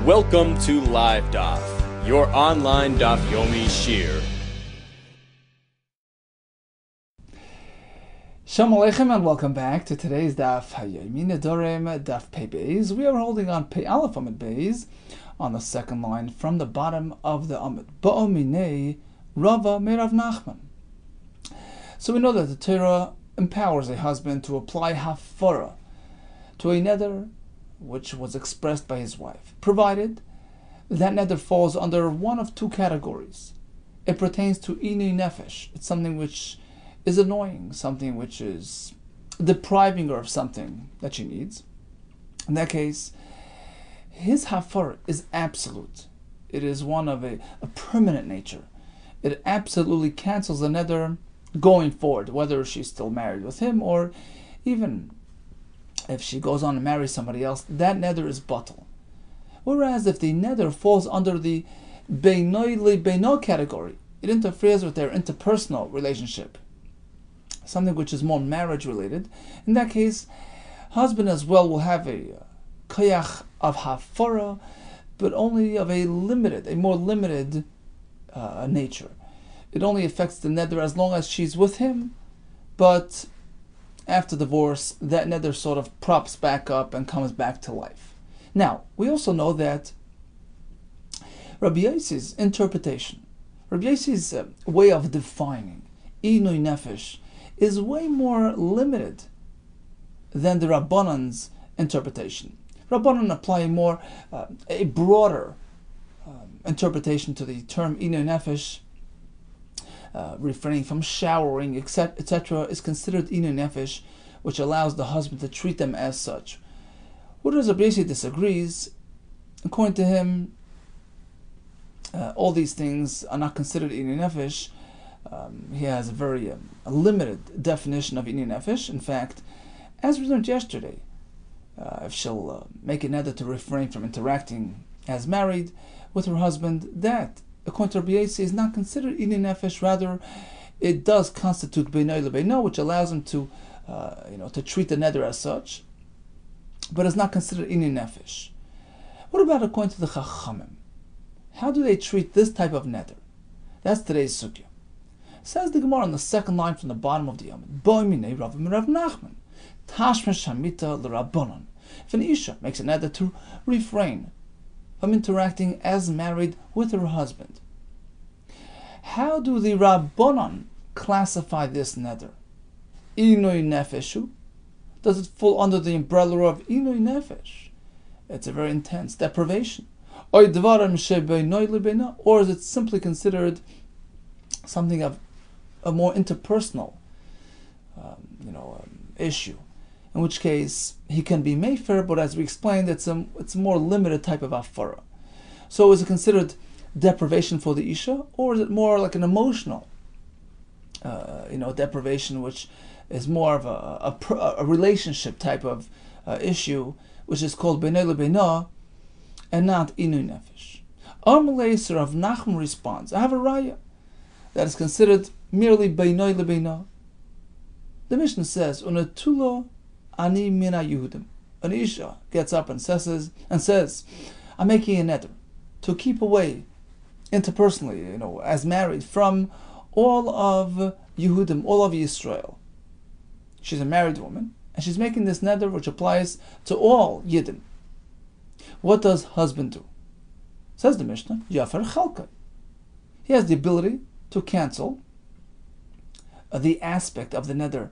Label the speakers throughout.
Speaker 1: Welcome to Live Daf, your online Daf Yomi Shir.
Speaker 2: Shalom Aleichem and welcome back to today's Daf Hayomi Nedarim Daf Pei Beis. We are holding on Pei Aleph Amud Beis on the second line from the bottom of the Amud. Ba'ominei Rava Meirav Nachman. So we know that the Torah empowers a husband to apply hafara to a neder which was expressed by his wife, provided that neder falls under one of two categories. It pertains to inui nefesh. It's something which is annoying, something which is depriving her of something that she needs. In that case, his hafara is absolute. It is one of a permanent nature. It absolutely cancels the neder going forward, whether she's still married with him or even if she goes on to marry somebody else, that neder is batal. Whereas if the neder falls under the beinoi li beino category, it interferes with their interpersonal relationship, something which is more marriage related. In that case, husband as well will have a koyach of hafara, but only of a more limited nature. It only affects the neder as long as she's with him, but after divorce, that neder sort of props back up and comes back to life. Now, we also know that Rabbi Yossi's interpretation, Rabbi Yossi's way of defining inui nefesh is way more limited than the Rabbanan's interpretation. Rabbanan apply a broader interpretation to the term inui nefesh. Refraining from showering, etc., is considered inui nefesh, which allows the husband to treat them as such. Whereas Rabbi Yossi disagrees. According to him, all these things are not considered inui nefesh. He has a very limited definition of inui nefesh. In fact, as we learned yesterday, if she'll make a neder to refrain from interacting as married with her husband, that, according to Rabbi Yossi, is not considered inui nefesh. Rather, it does constitute beinoi lebeino, which allows him to treat the neder as such, but it's not considered inui nefesh. What about according to the Chachamim? How do they treat this type of neder? That's today's sugya. Says the Gemara on the second line from the bottom of the Amud. Ba'ominei Rava Meirav Nachman. Tashma shamita l'Rabbanan. If an isha makes a neder to refrain from interacting as married with her husband, how do the Rabbanan classify this neder? Inui nefeshu? Does it fall under the umbrella of inui nefesh? It's a very intense deprivation. Or is it simply considered something of a more interpersonal issue? In which case, he can be mefer, but as we explained, it's a more limited type of afara. So is it considered deprivation for the isha, or is it more like an emotional deprivation, which is more of a relationship type of issue, which is called beinoi lebeino, and not inui nefesh? Amalei Rav Nachman responds, I have a raya that is considered merely beinoi lebeino. The Mishnah says, Unetulo ani mina Yehudim. An isha gets up and says, I'm making a neder to keep away interpersonally, as married, from all of Yehudim, all of Yisrael. She's a married woman, and she's making this neder which applies to all Yidden. What does husband do? Says the Mishnah, Yafer Chalka. He has the ability to cancel the aspect of the neder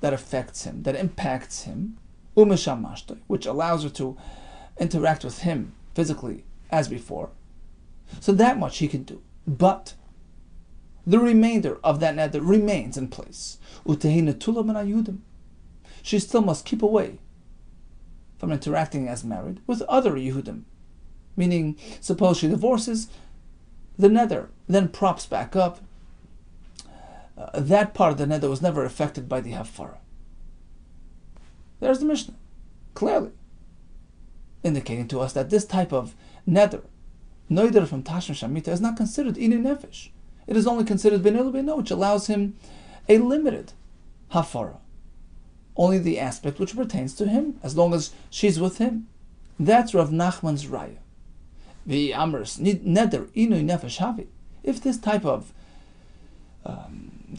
Speaker 2: that affects him, that impacts him, which allows her to interact with him physically as before. So that much he can do. But the remainder of that neder remains in place. She still must keep away from interacting as married with other Yehudim. Meaning, suppose she divorces, the neder then props back up. That part of the neder was never affected by the hafara. There's the Mishnah, clearly indicating to us that this type of neder, noider from Tashma Shamita, is not considered inui nefesh. It is only considered beinoi lebeino, which allows him a limited hafara. Only the aspect which pertains to him, as long as she's with him. That's Rav Nachman's raya. the amers neder inui nefesh havi. If this type of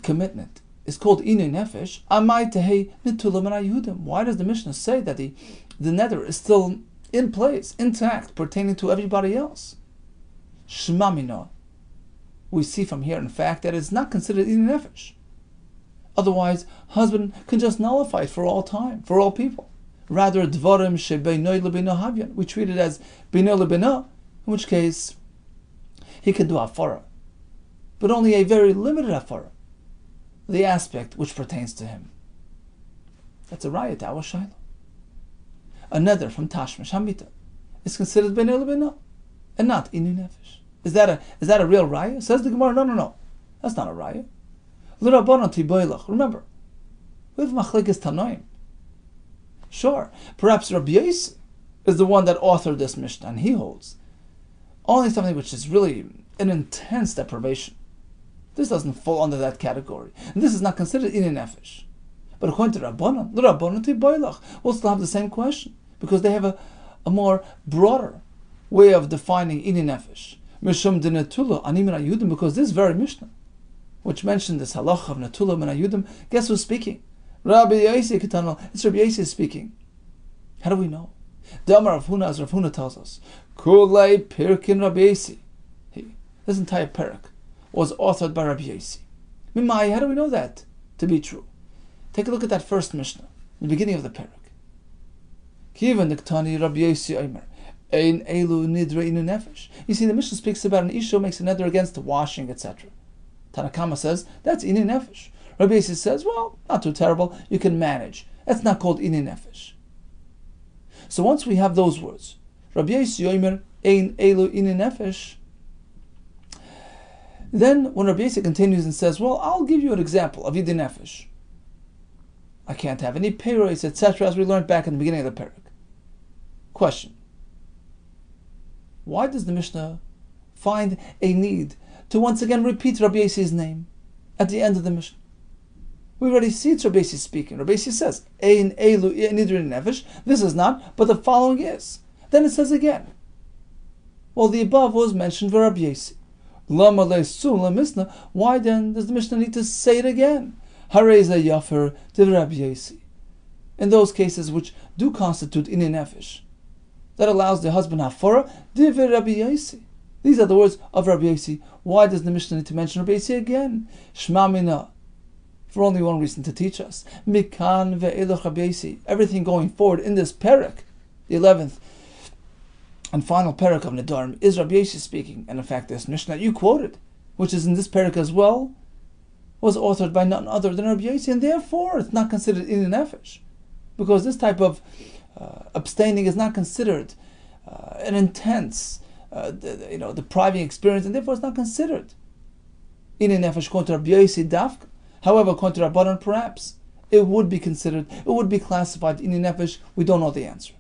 Speaker 2: commitment is called inui nefesh, amai tehei nitula min Yehudim. Why does the Mishnah say that the neder is still in place, intact, pertaining to everybody else? Shmamina. We see from here, in fact, that it's not considered inui nefesh. Otherwise, husband can just nullify it for all time, for all people. Rather, dvarim shebeino lebeino havyan. We treat it as beino lebeino, in which case he can do hafara, but only a very limited hafara, the aspect which pertains to him. That's a raya to our shayla. Another from Tashmish Hamita is considered beino lebeino and not inu nefesh. Is that a real raya? Says the Gemara, no. That's not a raya. Remember, we have machlekes tanoim. Sure, perhaps Rabbi Yehuda is the one that authored this Mishnah, and he holds only something which is really an intense deprivation. This doesn't fall under that category, and this is not considered inui nefesh. But according to Rabbanan, we'll still have the same question, because they have a more broader way of defining inui nefesh. Mishum dinetula ani min Yehudim, because this very Mishnah, which mentioned this halacha of netula min Yehudim, guess who's speaking? Rabbi Yehuda Kessler. It's Rabbi Yehuda speaking. How do we know? The Amar of Huna, as Rav Huna tells us, Kulei Pirkin Rabbi Yehuda. This entire parak was authored by Rabbi Yehuda. Mimai, how do we know that to be true? Take a look at that first Mishnah, the beginning of the parak. Kiva Niktani Rabbi Yehuda Omer. Ein elu nidre inu nefesh. You see, the Mishnah speaks about an isha makes a neder against washing, etc. Tanakama says that's inu nefesh. Rabbi Yehuda says, well, not too terrible, you can manage. That's not called inu nefesh. So once we have those words, Rabbi Yehuda Yomer ein elu inu nefesh, then when Rabbi Yehuda continues and says, well, I'll give you an example of inu nefesh. I can't have any peiros, etc., as we learned back in the beginning of the parak. Question: why does the Mishnah find a need to once again repeat Rabbi Yehuda's name at the end of the Mishnah? We already see it's Rabbi Yehuda speaking. Rabbi Yehuda says, Ein elu nidrin nefesh. This is not, but the following is. Then it says again. Well, the above was mentioned for Rabbi Yehuda. Lama le'sun le'misna. Why then does the Mishnah need to say it again? Hareza yafer to Rabbi Yehuda. In those cases which do constitute inu nefesh, that allows the husband hafara, divrei Rabbi Yehuda. These are the words of Rabbi Yehuda. Why does the Mishnah need to mention Rabbi Yehuda again? Shma mina. For only one reason, to teach us. Mikan ve'elach Rabbi Yehuda. Everything going forward in this parak, the 11th and final parak of Nedarim, is Rabbi Yehuda speaking. And in fact, this Mishnah that you quoted, which is in this parak as well, was authored by none other than Rabbi Yehuda, and therefore it's not considered inu nefesh, because this type of abstaining is not considered an intense, depriving experience, and therefore it's not considered inu nefesh according to Rabbi Yehuda dafka. However, according to Rabbanan, perhaps it would be considered, it would be classified inu nefesh. We don't know the answer.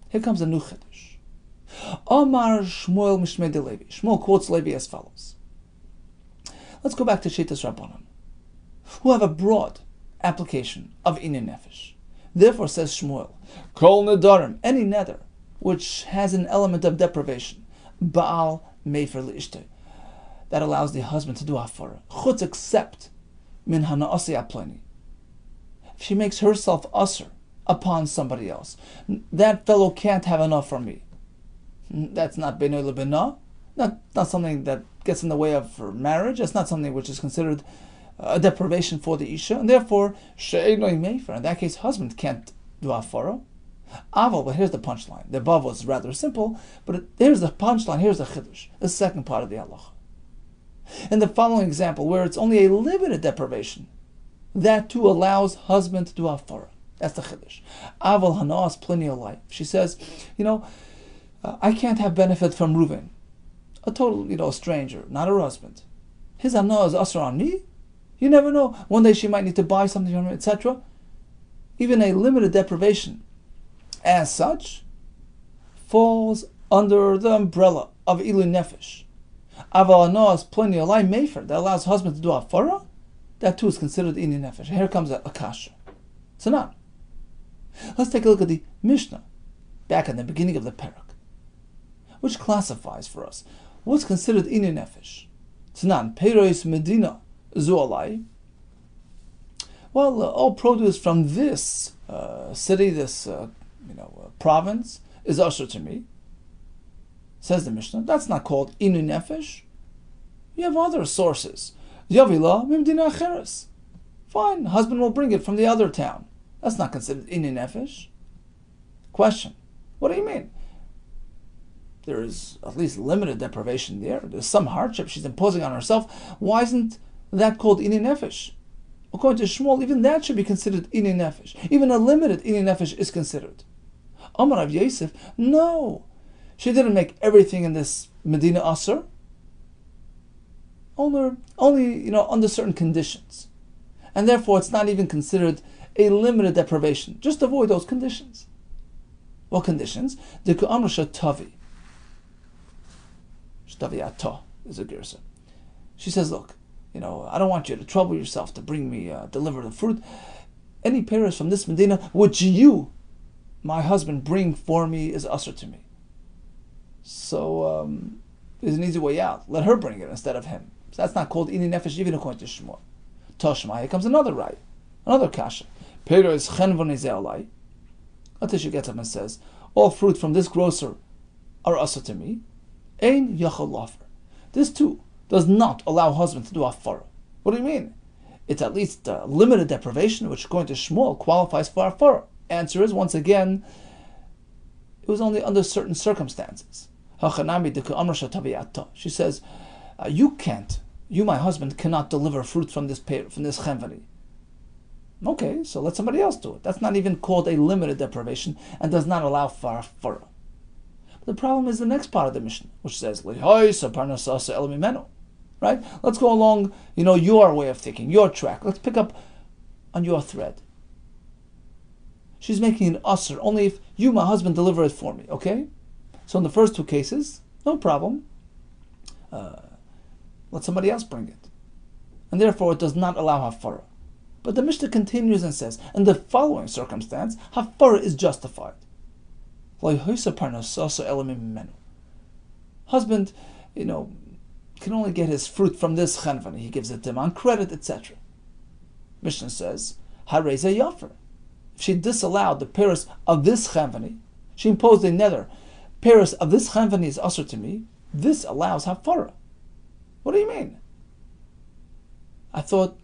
Speaker 2: Here comes a new chiddush. Amar Shmuel Mishmei de Levi. Shmuel quotes Levi as follows. Let's go back to Sheitas Rabbanan, who have a broad application of inu nefesh. Therefore, says Shmuel, Kol Nedarim, any neder which has an element of deprivation, Baal Mefer Li'ishtei, that allows the husband to do hafara, chutz except min hana'asi aploni. If she makes herself usher upon somebody else, that fellow can't have enough from me. That's not beino lebena, not something that gets in the way of her marriage. That's not something which is considered a deprivation for the isha, and therefore she'enoi mefer. In that case, husband can't do hafara. Aval, but here's the punchline. The above was rather simple, but here's the punchline. Here's the chiddush, the second part of the halacha. In the following example, where it's only a limited deprivation, that too allows husband to do hafara. That's the chiddush. Aval hanas pleni olai. She says, I can't have benefit from Reuven, a total, stranger, not her husband. His hana is asr on me. You never know. One day she might need to buy something from him, etc. Even a limited deprivation, as such, falls under the umbrella of ilu nefesh. Aval hanas pleni olai mefer, that allows husband to do hafara. That too is considered inu nefesh. Here comes a kasha. So now, let's take a look at the Mishnah, back in the beginning of the parak, which classifies for us what's considered inu nefesh. Tnan Peiros Medina Zualai. Well, all produce from this city, this province, is usher to me. Says the Mishnah. That's not called inu nefesh. You have other sources. Yavila Mimdina Acheres. Fine, husband will bring it from the other town. That's not considered inu nefesh. Question: what do you mean? There is at least limited deprivation there. There's some hardship she's imposing on herself. Why isn't that called inu nefesh? According to Shmuel, even that should be considered inu nefesh. Even a limited inu nefesh is considered. Amar Rav Yosef, no. She didn't make everything in this Medina Asr. Only under certain conditions. And therefore it's not even considered a limited deprivation. Just avoid those conditions. What conditions? The Ku'amr Shatavi. Shatavi Atah is a girsa. She says, look, I don't want you to trouble yourself to bring me, deliver the fruit. Any peiros from this Medina, which you, my husband, bring for me is usher to me. So, there's an easy way out. Let her bring it instead of him. So that's not called inu nefesh even according to Shmuel. Toshma, here comes another right, another kasha. Peiros chenvon ze'olai. Until she gets up and says, all fruit from this grocer are usher to me. Ein yachol lafer. This too does not allow husband to do afara. What do you mean? It's at least limited deprivation, which according to Shmuel qualifies for afara. Answer is, once again, it was only under certain circumstances. She says, you, my husband, cannot deliver fruit from this chenvani. Okay, so let somebody else do it. That's not even called a limited deprivation and does not allow for afara. The problem is the next part of the Mishnah, which says, right? Let's go along, your way of thinking, your track. Let's pick up on your thread. She's making an usr only if you, my husband, deliver it for me, okay? So in the first two cases, no problem. Let somebody else bring it. And therefore it does not allow hafara. But the Mishnah continues and says, in the following circumstance, hafara is justified. Husband, can only get his fruit from this chenvani. He gives it to him on credit, etc. Mishnah says, hareza yafer. If she disallowed the peiros of this chenvani, she imposed a nether. Peiros of this chenvani is usher to me. This allows hafara. What do you mean? I thought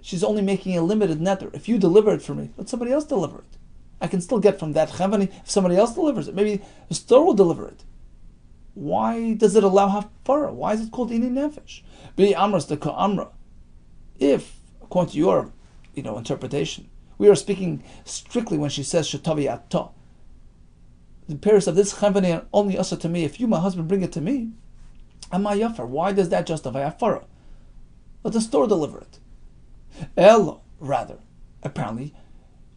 Speaker 2: she's only making a limited nether. If you deliver it for me, let somebody else deliver it. I can still get from that chenvani if somebody else delivers it. Maybe the store will deliver it. Why does it allow hafara? Why is it called inu nefesh? Be amras the ka'amra. If, according to your, interpretation, we are speaking strictly when she says shatavi atah. The peiros of this chenvani are only usher to me if you, my husband, bring it to me. Amma yafar. Why does that justify hafara? Let the store deliver it. Elo, rather, apparently,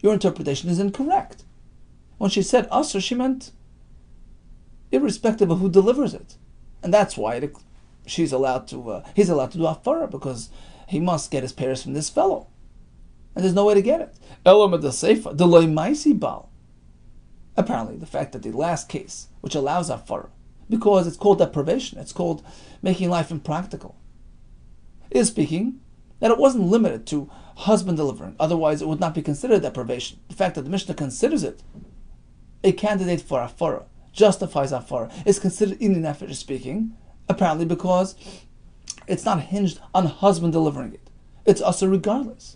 Speaker 2: your interpretation is incorrect. When she said usher, she meant irrespective of who delivers it, and that's why he's allowed to do hafara, because he must get his peiros from this fellow, and there's no way to get it. Elam the seifa deloy maisi bal. Apparently, the fact that the last case, which allows hafara, because it's called deprivation, it's called making life impractical, is speaking that it wasn't limited to husband delivering. Otherwise, it would not be considered deprivation. The fact that the Mishnah considers it a candidate for hafara, justifies hafara, is considered inu nefesh speaking, apparently because it's not hinged on husband delivering it. It's usher regardless.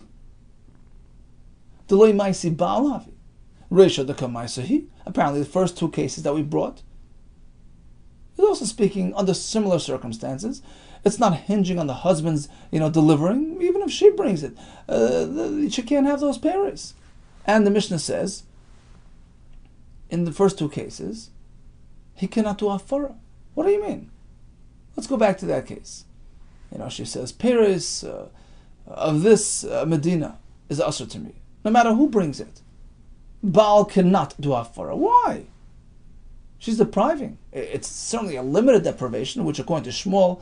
Speaker 2: Delay maisi ba'alavi. Reisha deka maisahi. Apparently the first two cases that we brought is also speaking under similar circumstances. It's not hinging on the husband's, delivering. Even if she brings it, she can't have those peiros. And the Mishnah says, in the first two cases, he cannot do hafara. What do you mean? Let's go back to that case. She says, peiros of this Medina is usher to me, no matter who brings it. Baal cannot do hafara. Why? She's depriving. It's certainly a limited deprivation, which according to Shmuel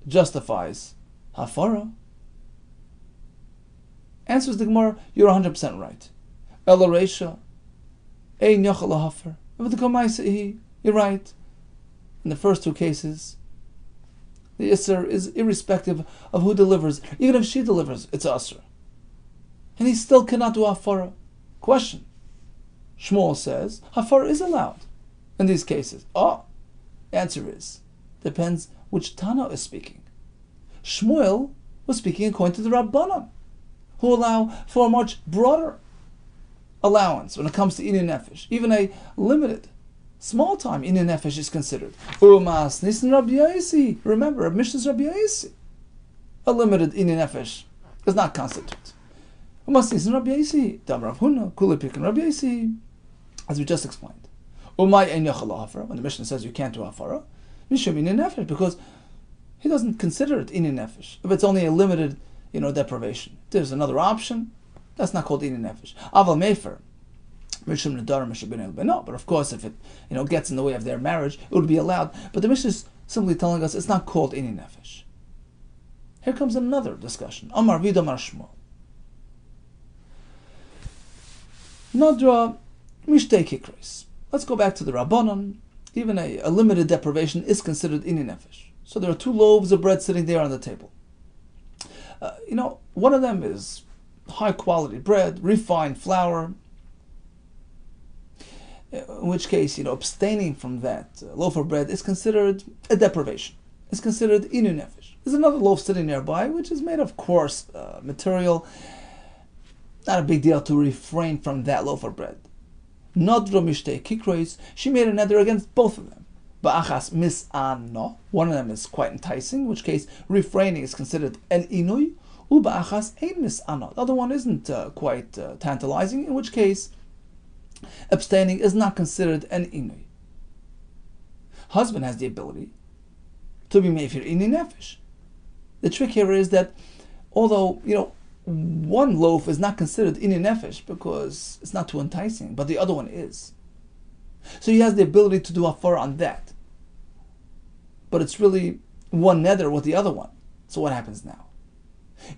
Speaker 2: justifies hafara. Answers the Gemara, you're 100% right. Ela Reisha, ein yachal hafar. You're right. In the first two cases, the Isser is irrespective of who delivers. Even if she delivers, it's Asr. And he still cannot do Hafara. Question. Shmuel says, Hafara is allowed in these cases. Answer is, depends which Tana is speaking. Shmuel was speaking according to the Rabbanan, who allow for a much broader allowance when it comes to Inyan Nefesh. Even a limited, small time Inyan Nefesh is considered. Umas Nisan Rabbi Yaisi. Remember, Mishnah's Rabbi Yaisi. A limited Inyan Nefesh does not constitute. Umas Nisan Rabbi Yaisi. Dam Rav Huna, Kula Pikin Rabbi Yaisi. As we just explained. Umay En Yachal Hafara. When the Mishnah says you can't do Hafara, Mishum Inyan Nefesh, because he doesn't consider it Inyan Nefesh. If it's only a limited, deprivation. There's another option. That's not called Inyan Nefesh. Aval Mefer. But of course, if it gets in the way of their marriage, it would be allowed. But the Mishnah is simply telling us it's not called Inyan Nefesh. Here comes another discussion. Amar Vid Amar Shmuel. Nadra Mishtei Kikres. Let's go back to the Rabbanon. Even a limited deprivation is considered Inyan Nefesh. So there are 2 loaves of bread sitting there on the table. One of them is high quality bread, refined flour. In which case, abstaining from that loaf of bread is considered a deprivation. It's considered Inyan Nefesh. There's another loaf sitting nearby, which is made of coarse material. Not a big deal to refrain from that loaf of bread. Nadra Mishtei Kikrois. She made a neder against both of them. Ba'achas mis'ano. One of them is quite enticing, in which case refraining is considered an inui. Uba'achas ein mis'ano. The other one isn't quite tantalizing, in which case abstaining is not considered an inui. Husband has the ability to be meifir Inyan Nefesh. The trick here is that although, one loaf is not considered Inyan Nefesh because it's not too enticing, but the other one is. So he has the ability to do Hafara on that. But it's really one neder with the other one. So what happens now?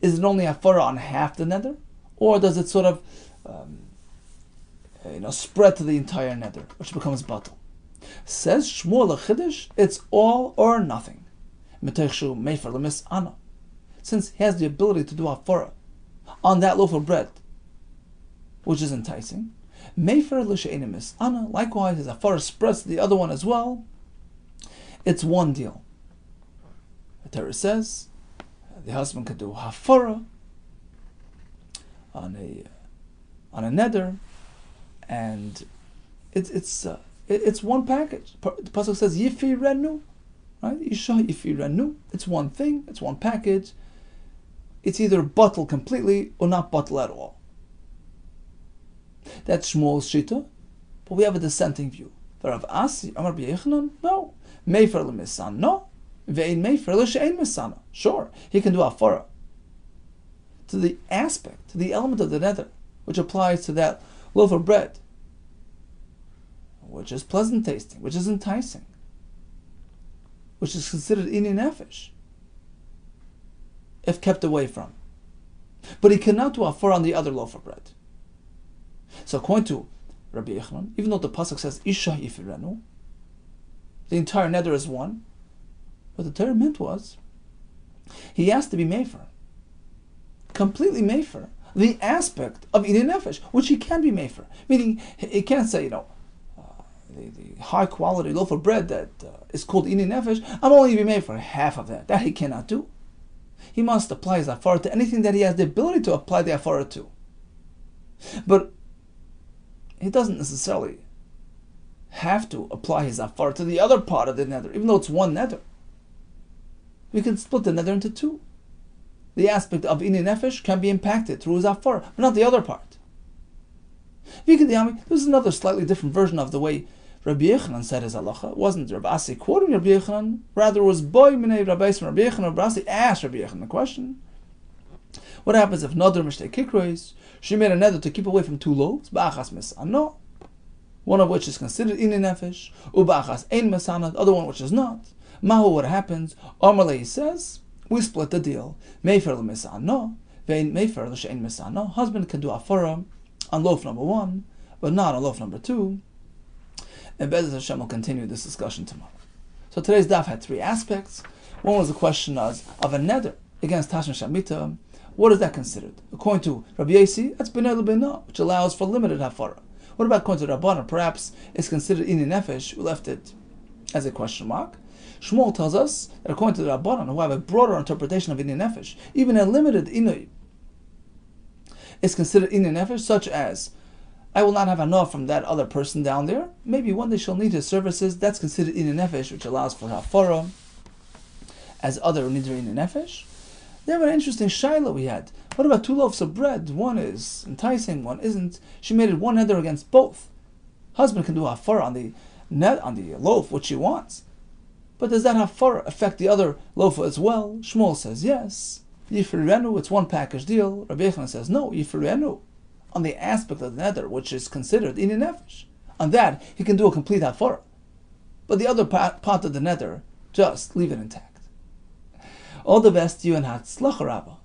Speaker 2: Is it only Hafara on half the neder? Or does it sort of spread to the entire neder, which becomes batal? Says Shmuel Chiddush, it's all or nothing. Since he has the ability to do Hafara on that loaf of bread, which is enticing, likewise, his Hafara spreads to the other one as well. It's one deal. The Torah says the husband could do Hafara on a neder, and it's one package. The pasuk says Yifi Renu, right? Isha Yifi Renu. It's one thing. It's one package. It's either bottle completely or not bottle at all. That's Shmuel's shita, but we have a dissenting view. Rav Asi Amar B'Yechanan, no. Meifer l'misan, no. Ve'in meifer l'she'ein misana. Sure, he can do Hafara to the aspect, to the element of the neder, which applies to that loaf of bread, which is pleasant tasting, which is enticing, which is considered Inyan Nefesh, if kept away from. But he cannot do Hafara on the other loaf of bread. So according to Rabbi Yehuda, even though the pasuk says Isha Yifirenu, the entire neder is one, what the Torah meant was he has to be mefer, completely mefer, the aspect of Inyan Nefesh, which he can be mefer. Meaning he can't say, the high quality loaf of bread that is called Inyan Nefesh, I'm only be mefer half of that. That he cannot do. He must apply his Hafara to anything that he has the ability to apply the Hafara to. But he doesn't necessarily have to apply his Hafara to the other part of the neder, even though it's one neder. We can split the neder into 2. The aspect of Inyan Nefesh can be impacted through his Hafara, but not the other part. This is another slightly different version of the way Rabbi Yechanan said his halacha. It wasn't Rabbi Asi quoting Rabbi Yechanan, rather it was Boy Minei Rabbi Asi Rabbi Yechanan. Rabbi Asi asked Rabbi Yechanan the question: what happens if Nadar Mishtei Kikrois? She made a neder to keep away from 2 loaves, ba'achas misano, one of which is considered Inyan Nefesh, uba'achas ein misana, the other one which is not. Mahu, what happens? Amalei, he says, we split the deal. Meifer l'misano, vein meifer l'she'ein misano. Husband can do Hafara on loaf number 1, but not on loaf number 2. and Be'ez Hashem will continue this discussion tomorrow. So today's daf had three aspects. One was the question of a neder against Tashmish Shamita. What is that considered? According to Rabbi Yossi, that's B'nei L'B'nah, which allows for limited hafara. What about according to Rabbanan? Perhaps it's considered Inyan Nefesh. We left it as a question mark. Shmuel tells us that according to the Rabbanan, who have a broader interpretation of Inyan Nefesh, even a limited Inui is considered Inyan Nefesh, such as, I will not have enough from that other person down there. Maybe one day she'll need his services. That's considered Inyan Nefesh, which allows for hafara as other Nidra Inyan Nefesh. Then an interesting shaila we had. What about two loaves of bread? One is enticing, one isn't. She made it one neder against both. Husband can do hafara on the loaf, which she wants. But does that hafara affect the other loaf as well? Shmuel says yes. Yifirenu, it's one package deal. Rabbi Yehuda says no, Yifirenu. On the aspect of the neder, which is considered Inyan Nefesh. On that, he can do a complete hafara. But the other part of the neder, just leave it intact. All the best to you and Hatzlacha Rabbah.